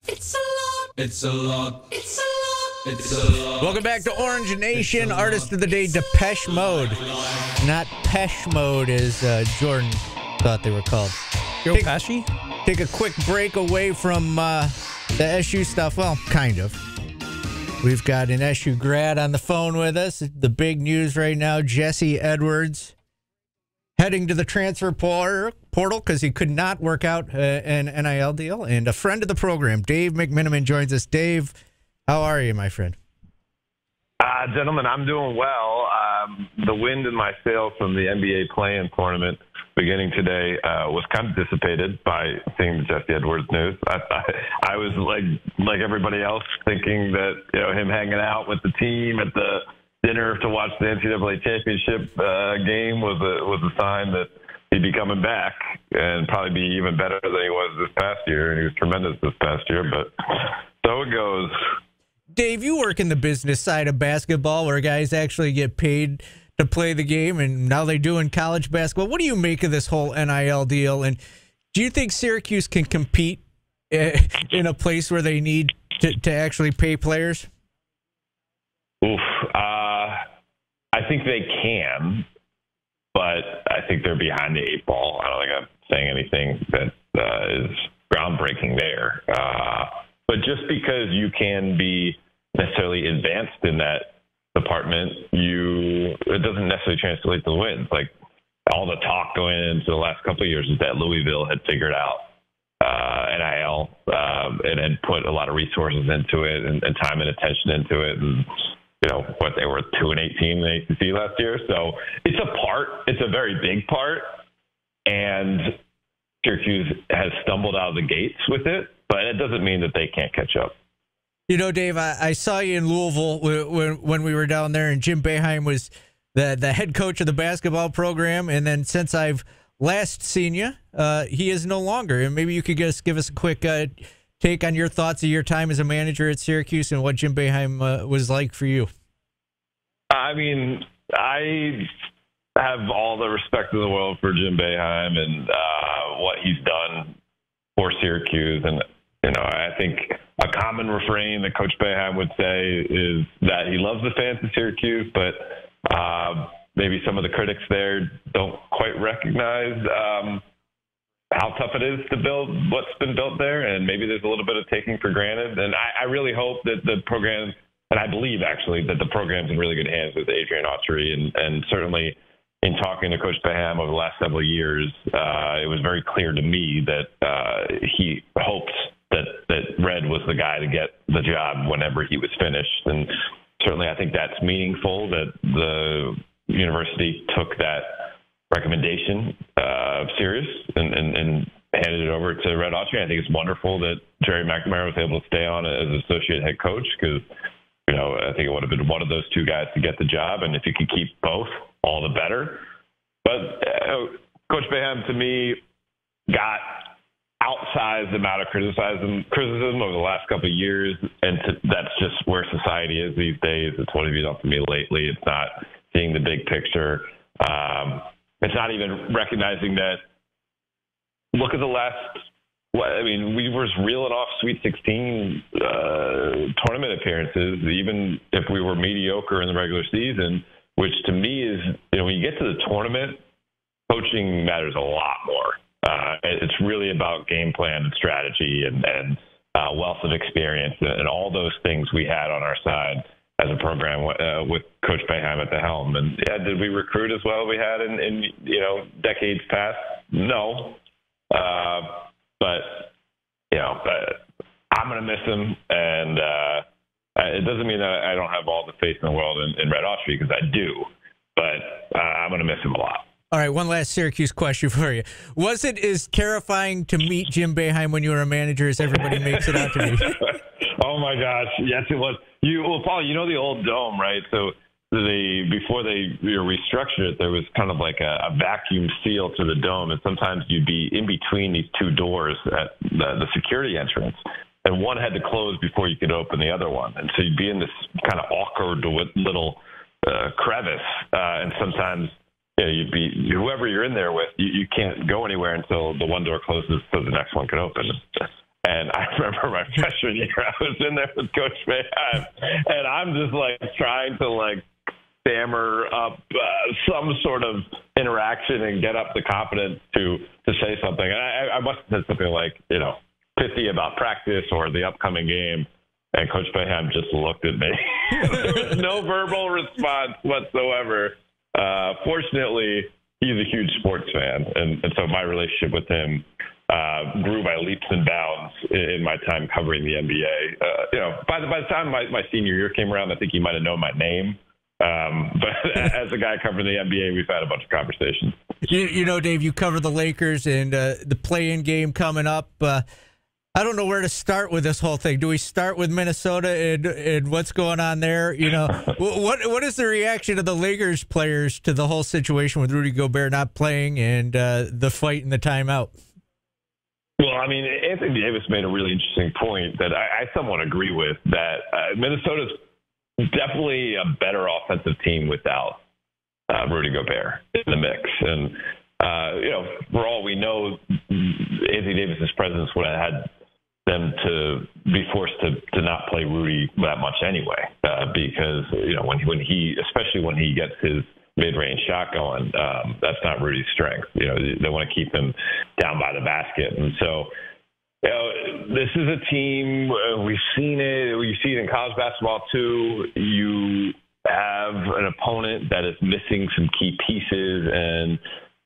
It's a lot. It's a lot. It's a lot. It's a lot. Welcome back to Orange Nation. Artist of the day, Depeche Mode. Not Pesh Mode, as Jordan thought they were called. Joe Pesci? Take a quick break away from the SU stuff. Well, kind of. We've got an SU grad on the phone with us. The big news right now, Jesse Edwards heading to the transfer portal because he could not work out an NIL deal. And a friend of the program, Dave McMenamin, joins us. Dave, how are you, my friend? Gentlemen, I'm doing well. The wind in my sails from the NBA play-in tournament beginning today was kind of dissipated by seeing the Jesse Edwards news. I was like everybody else, thinking that him hanging out with the team at the dinner to watch the NCAA championship game was a sign that he'd be coming back and probably be even better than he was this past year. And he was tremendous this past year, but so it goes. Dave, you work in the business side of basketball where guys actually get paid to play the game, and now they do in college basketball. What do you make of this whole NIL deal? And do you think Syracuse can compete in a place where they need to actually pay players? Oof. I think they can, but I think they're behind the eight ball. I don't think I'm saying anything that is groundbreaking there. But just because you can be necessarily advanced in that department, it doesn't necessarily translate to the wins. Like all the talk going into the last couple of years is that Louisville had figured out NIL and had put a lot of resources into it and time and attention into it. And what they were 2-18 in the ACC last year. So it's a part. It's a very big part. And Syracuse has stumbled out of the gates with it, but it doesn't mean that they can't catch up. Dave, I saw you in Louisville when we were down there, and Jim Boeheim was the head coach of the basketball program. And then since I've last seen you, he is no longer. And maybe you could just give us a quick take on your thoughts of your time as a manager at Syracuse and what Jim Boeheim was like for you. I mean, I have all the respect in the world for Jim Boeheim and what he's done for Syracuse. And, I think a common refrain that Coach Boeheim would say is that he loves the fans of Syracuse, but maybe some of the critics there don't quite recognize how tough it is to build what's been built there, and maybe there's a little bit of taking for granted. And I really hope that the program, and I believe actually that the program's in really good hands with Adrian Autry, and certainly in talking to Coach Boeheim over the last several years, it was very clear to me that he hoped that Red was the guy to get the job whenever he was finished. And certainly I think that's meaningful that the university took that recommendation serious and handed it over to Red Autry. I think it's wonderful that Jerry McMenamin was able to stay on as associate head coach because, I think it would have been one of those two guys to get the job. And if you could keep both, all the better. But Coach Boeheim, to me, got outsized amount of criticism over the last couple of years, and that's just where society is these days. It's what have you done for me lately? It's not seeing the big picture. It's not even recognizing that. Look at the last. We were reeling off Sweet 16 tournament appearances, even if we were mediocre in the regular season. Which to me is, when you get to the tournament, coaching matters a lot more. It's really about game plan and strategy and wealth of experience and all those things we had on our side as a program with Coach Boeheim at the helm. And did we recruit as well as we had in decades past? No. But I'm going to miss him, and it doesn't mean that I don't have all the faith in the world in Red Autry, because I do, but I'm going to miss him a lot. All right, one last Syracuse question for you. Was it as terrifying to meet Jim Boeheim when you were a manager as everybody makes it out to be? Oh, my gosh. Yes, it was. Paul, the old dome, right? So before they restructured it, there was kind of like a vacuum seal to the dome, and sometimes you'd be in between these two doors at the security entrance. And one had to close before you could open the other one. And so you'd be in this kind of awkward little crevice. And sometimes you'd be, whoever you're in there with, you can't go anywhere until the one door closes so the next one can open. And I remember remember my freshman year, I was in there with Coach Boeheim, and I'm just like trying to like stammer up some sort of interaction and get up the confidence to say something. And I must have said something like, pithy about practice or the upcoming game. And Coach Boeheim just looked at me. There was no verbal response whatsoever. Fortunately, he's a huge sports fan. And so my relationship with him grew by leaps and bounds in my time covering the NBA. By the time my senior year came around, I think he might have known my name. But as a guy covering the NBA, we've had a bunch of conversations. Dave, you cover the Lakers and the play-in game coming up. I don't know where to start with this whole thing. Do we start with Minnesota and what's going on there? What is the reaction of the Lakers players to the whole situation with Rudy Gobert not playing and the fight in the timeout? Well, I mean, Anthony Davis made a really interesting point that I somewhat agree with, that Minnesota's definitely a better offensive team without Rudy Gobert in the mix. And, for all we know, Anthony Davis's presence would have had them to be forced to not play Rudy that much anyway, because, especially when he gets his mid-range shot going, that's not Rudy's strength. They want to keep him down by the basket. And so, this is a team, we've seen it. You see it in college basketball too. You have an opponent that is missing some key pieces, and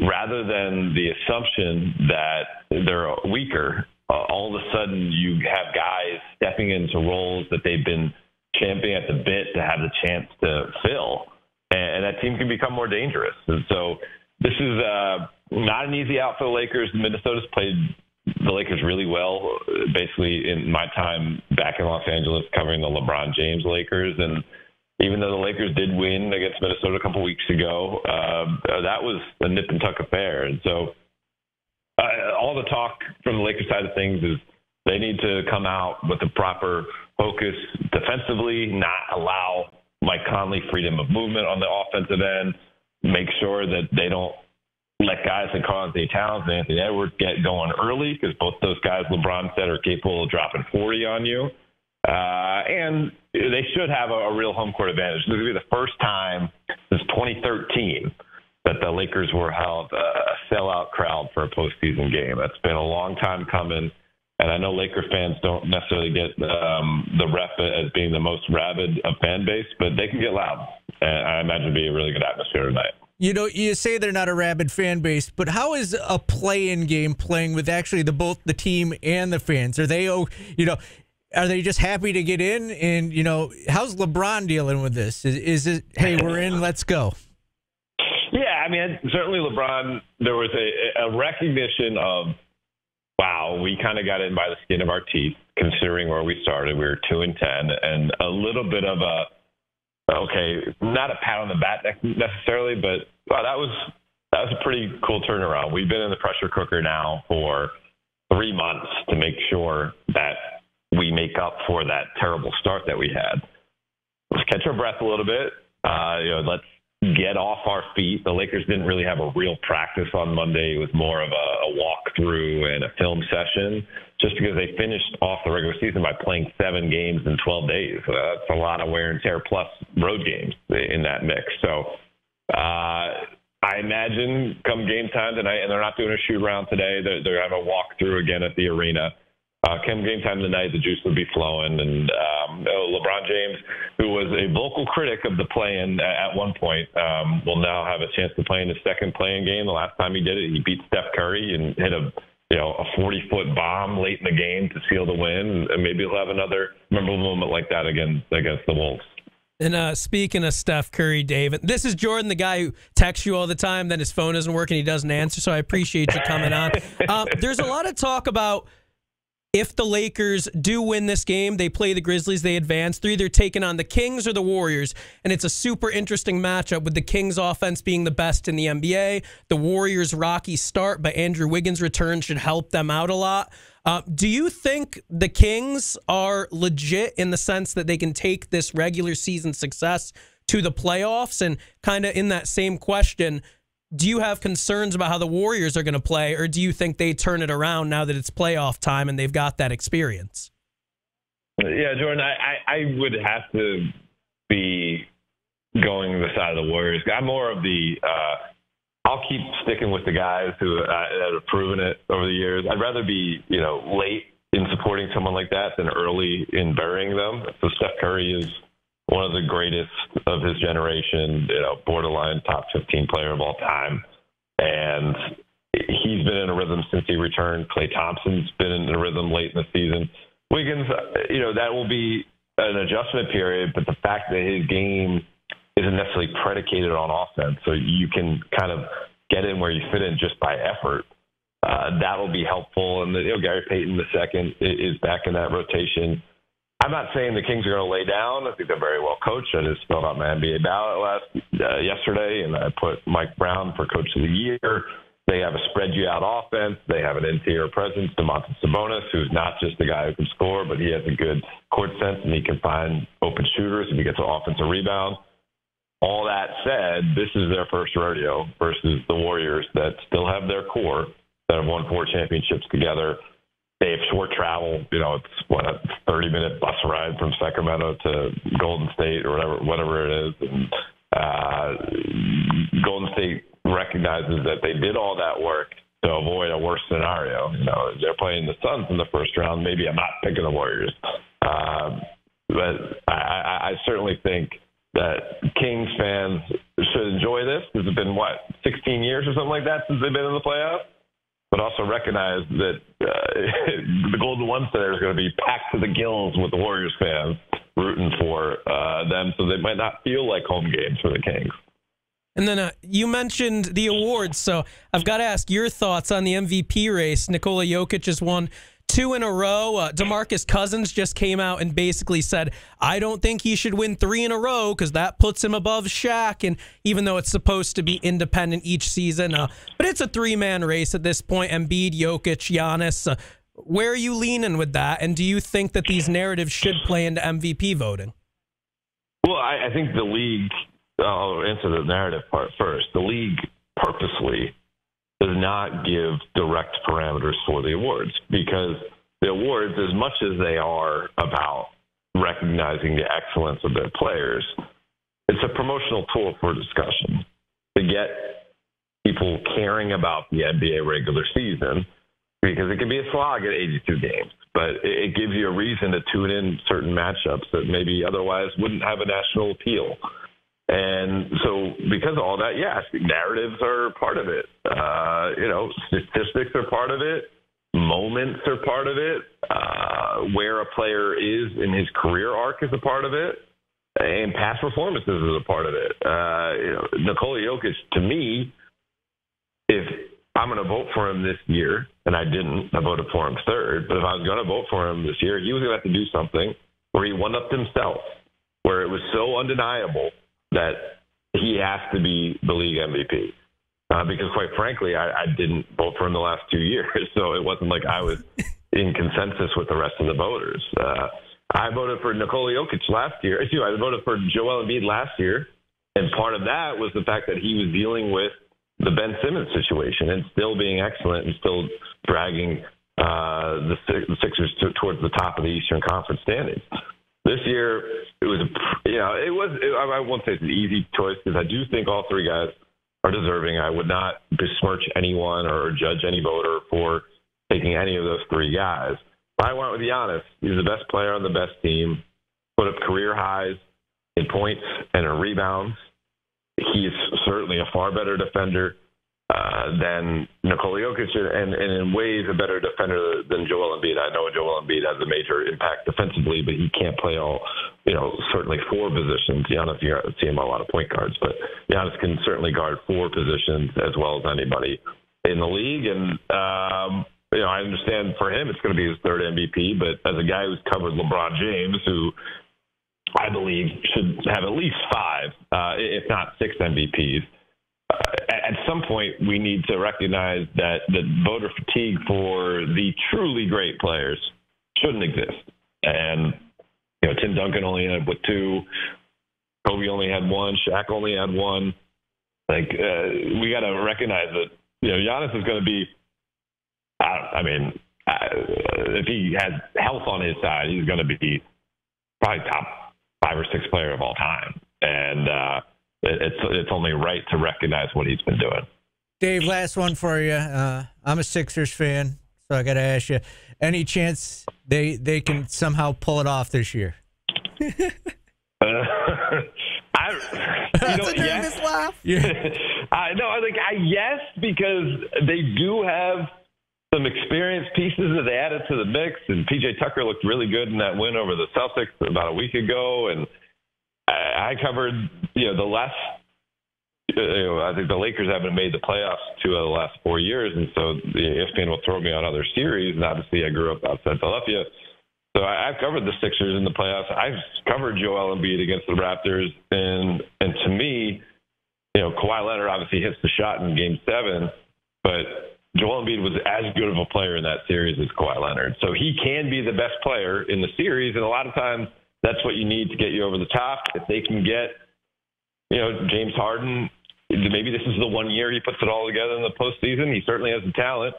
rather than the assumption that they're weaker, all of a sudden you have guys stepping into roles that they've been champing at the bit to have the chance to fill, and that team can become more dangerous. And so this is not an easy out for the Lakers. Minnesota's played the Lakers really well, basically in my time back in Los Angeles covering the LeBron James Lakers. And even though the Lakers did win against Minnesota a couple weeks ago, that was a nip and tuck affair. And so all the talk from the Lakers side of things is they need to come out with the proper focus defensively, not allow Mike Conley freedom of movement on the offensive end, make sure that they don't let guys like Karl-Anthony Towns and Anthony Edwards get going early, because both those guys, LeBron said, are capable of dropping 40 on you. And they should have a real home court advantage. This will be the first time since 2013 that the Lakers were held a sellout crowd for a postseason game. That's been a long time coming. And I know Laker fans don't necessarily get the rep as being the most rabid of fan base, but they can get loud. And I imagine it'll be a really good atmosphere tonight. You say they're not a rabid fan base, but how is a play-in game playing with actually both the team and the fans? Are they, are they just happy to get in? And, how's LeBron dealing with this? Is it, hey, we're in, let's go? Yeah, I mean, certainly LeBron, there was a recognition of, wow, we kind of got in by the skin of our teeth, considering where we started. We were 2-10, and a little bit of okay, not a pat on the back necessarily, but wow, that was a pretty cool turnaround. We've been in the pressure cooker now for 3 months to make sure that we make up for that terrible start that we had. Let's catch our breath a little bit. Let's get off our feet. The Lakers didn't really have a real practice on Monday. It was more of a walkthrough and a film session, just because they finished off the regular season by playing 7 games in 12 days. That's a lot of wear and tear plus road games in that mix. So I imagine come game time tonight, and they're not doing a shoot around today, they're going to have a walkthrough again at the arena. Come game time tonight, the juice will be flowing. And LeBron James, who was a vocal critic of the play-in at one point, will now have a chance to play in his second play-in game. The last time he did it, he beat Steph Curry and hit a 40-foot bomb late in the game to seal the win. And maybe he'll have another memorable moment like that against the Wolves. And speaking of Steph Curry, Dave, this is Jordan, the guy who texts you all the time, then his phone doesn't work and he doesn't answer, so I appreciate you coming on. There's a lot of talk about if the Lakers do win this game, they play the Grizzlies, they advance. They're either taking on the Kings or the Warriors, and it's a super interesting matchup with the Kings offense being the best in the NBA. The Warriors' rocky start, but Andrew Wiggins' return should help them out a lot. Do you think the Kings are legit in the sense that they can take this regular season success to the playoffs? And kind of in that same question, do you have concerns about how the Warriors are going to play, or do you think they turn it around now that it's playoff time and they've got that experience? Yeah, Jordan, I would have to be going the side of the Warriors. I'm more of the I'll keep sticking with the guys who have proven it over the years. I'd rather be, late in supporting someone like that than early in burying them. So Steph Curry is one of the greatest of his generation, borderline top 15 player of all time. And he's been in a rhythm since he returned. Klay Thompson's been in a rhythm late in the season. Wiggins, that will be an adjustment period, but the fact that his game isn't necessarily predicated on offense, so you can kind of get in where you fit in just by effort, that will be helpful. And Gary Payton II is back in that rotation. I'm not saying the Kings are going to lay down. I think they're very well coached. I just filled out my NBA ballot yesterday, and I put Mike Brown for Coach of the Year. They have a spread-you-out offense. They have an interior presence, Domantas Sabonis, who's not just a guy who can score, but he has a good court sense, and he can find open shooters if he gets an offensive rebound. All that said, this is their first rodeo versus the Warriors that still have their core, that have won 4 championships together. They have short travel. It's a 30-minute bus ride from Sacramento to Golden State or whatever it is. And Golden State recognizes that they did all that work to avoid a worse scenario. They're playing the Suns in the first round. Maybe I'm not picking the Warriors. But I certainly think that Kings fans should enjoy this. This has been, 16 years or something like that since they've been in the playoffs? But also recognize that the Golden One Center is going to be packed to the gills with the Warriors fans rooting for them, so they might not feel like home games for the Kings. And then you mentioned the awards, so I've got to ask your thoughts on the MVP race. Nikola Jokic has won 2 in a row. DeMarcus Cousins just came out and basically said, I don't think he should win 3 in a row because that puts him above Shaq. And even though it's supposed to be independent each season, but it's a 3-man race at this point. Embiid, Jokic, Giannis. Where are you leaning with that? And do you think that these narratives should play into MVP voting? Well, I think the league, I'll answer the narrative part first. The league purposely does not give direct parameters for the awards, because the awards, as much as they are about recognizing the excellence of their players, it's a promotional tool for discussion to get people caring about the NBA regular season, because it can be a slog at 82 games, but it gives you a reason to tune in certain matchups that maybe otherwise wouldn't have a national appeal. And so because of all that, yes, narratives are part of it. Statistics are part of it. Moments are part of it. Where a player is in his career arc is a part of it. And past performances is a part of it. Nikola Jokic, to me, if I'm going to vote for him this year, and I didn't, I voted for him third, but if I was going to vote for him this year, he was going to have to do something where he one-upped himself, where it was so undeniable that he has to be the league MVP. Because quite frankly, I didn't vote for him the last 2 years, so it wasn't like I was in consensus with the rest of the voters. I voted for Nikola Jokic last year. I voted for Joel Embiid last year, and part of that was the fact that he was dealing with the Ben Simmons situation and still being excellent and still dragging the Sixers towards the top of the Eastern Conference standings. This year, I won't say it's an easy choice, because I do think all 3 guys are deserving. I would not besmirch anyone or judge any voter for taking any of those 3 guys. But I went with Giannis. He's the best player on the best team, put up career highs in points and in rebounds. He's certainly a far better defender than Nikola Jokic, and in ways a better defender than Joel Embiid. I know Joel Embiid has a major impact defensively, but he can't play all, certainly 4 positions. Giannis, you see him on a lot of point guards, but Giannis can certainly guard 4 positions as well as anybody in the league. And, I understand for him it's going to be his 3rd MVP, but as a guy who's covered LeBron James, who I believe should have at least 5, if not 6 MVPs, at some point, we need to recognize that the voter fatigue for the truly great players shouldn't exist. And, Tim Duncan only had 2, Kobe only had 1, Shaq only had 1. We got to recognize that, Giannis is going to be, if he has health on his side, he's going to be probably top 5 or 6 player of all time. And it's only right to recognize what he's been doing. Dave, last one for you. I'm a Sixers fan, so I got to ask you, any chance they can somehow pull it off this year? That's a nervous laugh. Yeah. Yes, because they do have some experienced pieces that they added to the mix, and PJ Tucker looked really good in that win over the Celtics about a week ago, and I covered the last. I think the Lakers haven't made the playoffs 2 of the last 4 years, and so the ESPN will throw me on other series. And obviously, I grew up outside Philadelphia, so I've covered the Sixers in the playoffs. I've covered Joel Embiid against the Raptors, and to me, Kawhi Leonard obviously hits the shot in Game 7, but Joel Embiid was as good of a player in that series as Kawhi Leonard, so he can be the best player in the series, and a lot of times that's what you need to get you over the top. If they can get, James Harden. Maybe this is the 1 year he puts it all together in the postseason. He certainly has the talent,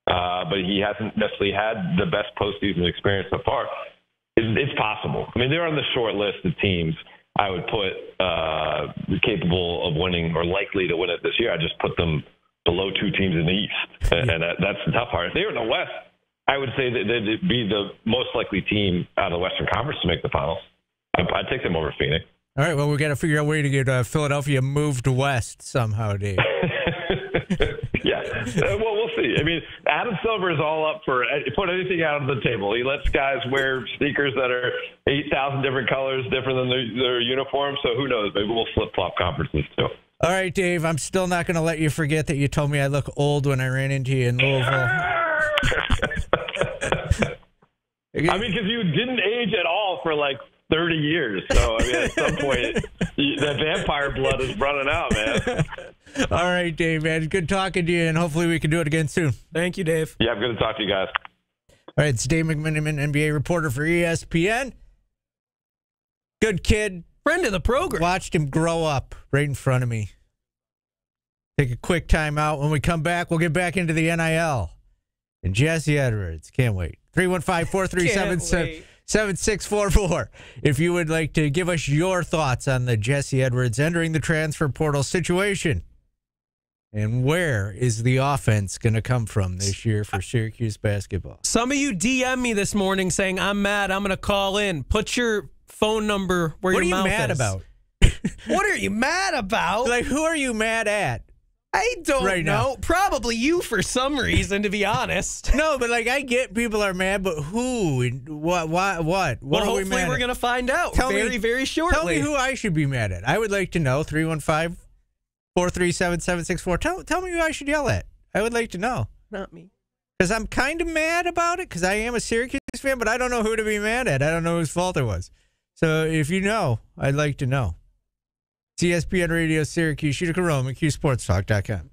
but he hasn't necessarily had the best postseason experience so far. It's possible. I mean, they're on the short list of teams I would put capable of winning or likely to win it this year. I just put them below 2 teams in the East, and that's the tough part. If they were in the West, I would say that they'd be the most likely team out of the Western Conference to make the finals. I'd take them over Phoenix. All right, well, we got to figure out a way to get Philadelphia moved west somehow, Dave. Yeah. Well, we'll see. I mean, Adam Silver is all up for put anything out on the table. He lets guys wear sneakers that are 8,000 different colors, different than their uniform. So who knows? Maybe we'll flip-flop conferences too. All right, Dave, I'm still not going to let you forget that you told me I look old when I ran into you in Louisville. I mean, because you didn't age at all for 30 years. So, I mean, at some point, that vampire blood is running out, man. All right, Dave, man. Good talking to you, and hopefully we can do it again soon. Thank you, Dave. Yeah, I'm good to talk to you guys. All right, it's Dave McMenamin, NBA reporter for ESPN. Good kid. Friend of the program. Watched him grow up right in front of me. Take a quick time out. When we come back, we'll get back into the NIL. And Jesse Edwards. Can't wait. 315-437-7644. If you would like to give us your thoughts on the Jesse Edwards entering the transfer portal situation. And where is the offense going to come from this year for Syracuse basketball? Some of you DM me this morning saying, I'm mad, I'm going to call in. Put your phone number where your mouth is. What are you mad about? What are you mad about? Who are you mad at? I don't know. Probably you for some reason, to be honest. No, but I get people are mad, but who? What? What well, are we hopefully mad we're at? going to find out very shortly. Tell me who I should be mad at. I would like to know. 315-437-764. Tell me who I should yell at. I would like to know. Not me. Because I'm kind of mad about it, because I am a Syracuse fan, but I don't know who to be mad at. I don't know whose fault it was. So if you know, I'd like to know. ESPN Radio Syracuse, Utica Rome, and QSportsTalk.com.